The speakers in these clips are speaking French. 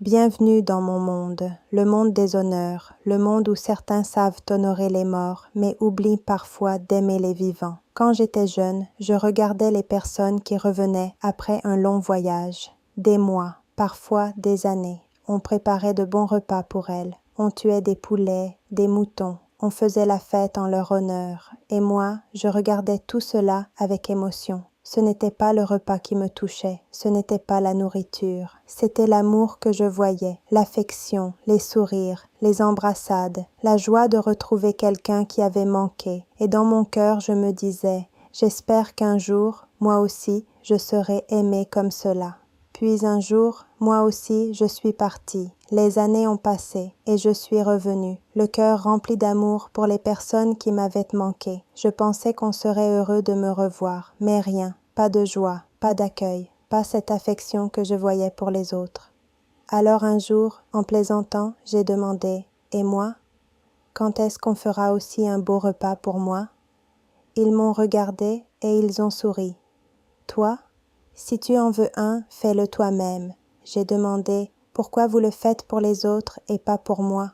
Bienvenue dans mon monde, le monde des honneurs, le monde où certains savent honorer les morts, mais oublient parfois d'aimer les vivants. Quand j'étais jeune, je regardais les personnes qui revenaient après un long voyage. Des mois, parfois des années. On préparait de bons repas pour elles. On tuait des poulets, des moutons. On faisait la fête en leur honneur. Et moi, je regardais tout cela avec émotion. Ce n'était pas le repas qui me touchait, ce n'était pas la nourriture, c'était l'amour que je voyais, l'affection, les sourires, les embrassades, la joie de retrouver quelqu'un qui avait manqué. Et dans mon cœur, je me disais, j'espère qu'un jour, moi aussi, je serai aimée comme cela. Puis un jour, moi aussi, je suis partie. Les années ont passé et je suis revenue, le cœur rempli d'amour pour les personnes qui m'avaient manqué. Je pensais qu'on serait heureux de me revoir, mais rien, pas de joie, pas d'accueil, pas cette affection que je voyais pour les autres. Alors un jour, en plaisantant, j'ai demandé « Et moi? Quand est-ce qu'on fera aussi un beau repas pour moi ?» Ils m'ont regardé et ils ont souri. « Toi? Si tu en veux un, fais-le toi-même. » J'ai demandé « Pourquoi vous le faites pour les autres et pas pour moi ?»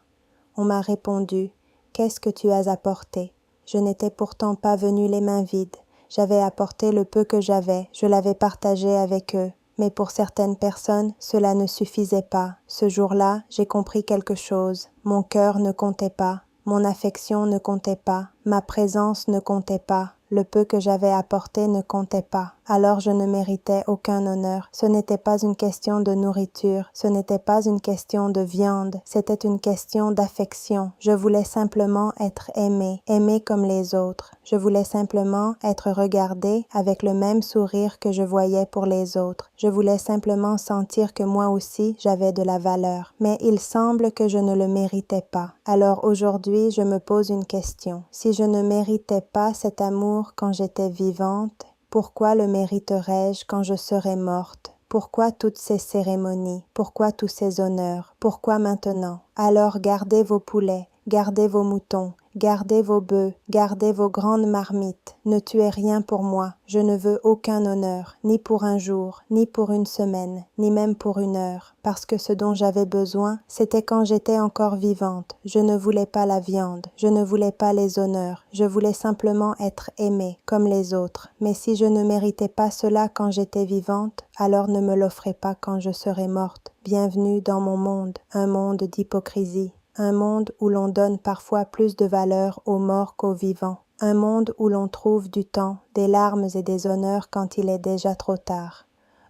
On m'a répondu « Qu'est-ce que tu as apporté ?» Je n'étais pourtant pas venue les mains vides. J'avais apporté le peu que j'avais, je l'avais partagé avec eux. Mais pour certaines personnes, cela ne suffisait pas. Ce jour-là, j'ai compris quelque chose. Mon cœur ne comptait pas, mon affection ne comptait pas, ma présence ne comptait pas. Le peu que j'avais apporté ne comptait pas. Alors je ne méritais aucun honneur. Ce n'était pas une question de nourriture, ce n'était pas une question de viande, c'était une question d'affection. Je voulais simplement être aimée, aimée comme les autres. Je voulais simplement être regardée avec le même sourire que je voyais pour les autres. Je voulais simplement sentir que moi aussi j'avais de la valeur. Mais il semble que je ne le méritais pas. Alors aujourd'hui, je me pose une question. Si je ne méritais pas cet amour quand j'étais vivante, pourquoi le mériterais-je quand je serai morte? Pourquoi toutes ces cérémonies? Pourquoi tous ces honneurs? Pourquoi maintenant? Alors gardez vos poulets, gardez vos moutons, gardez vos bœufs, gardez vos grandes marmites. Ne tuez rien pour moi. Je ne veux aucun honneur, ni pour un jour, ni pour une semaine, ni même pour une heure. Parce que ce dont j'avais besoin, c'était quand j'étais encore vivante. Je ne voulais pas la viande, je ne voulais pas les honneurs. Je voulais simplement être aimée, comme les autres. Mais si je ne méritais pas cela quand j'étais vivante, alors ne me l'offrez pas quand je serai morte. Bienvenue dans mon monde, un monde d'hypocrisie. Un monde où l'on donne parfois plus de valeur aux morts qu'aux vivants. Un monde où l'on trouve du temps, des larmes et des honneurs quand il est déjà trop tard.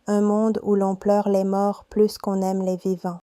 Un monde où l'on pleure les morts plus qu'on aime les vivants.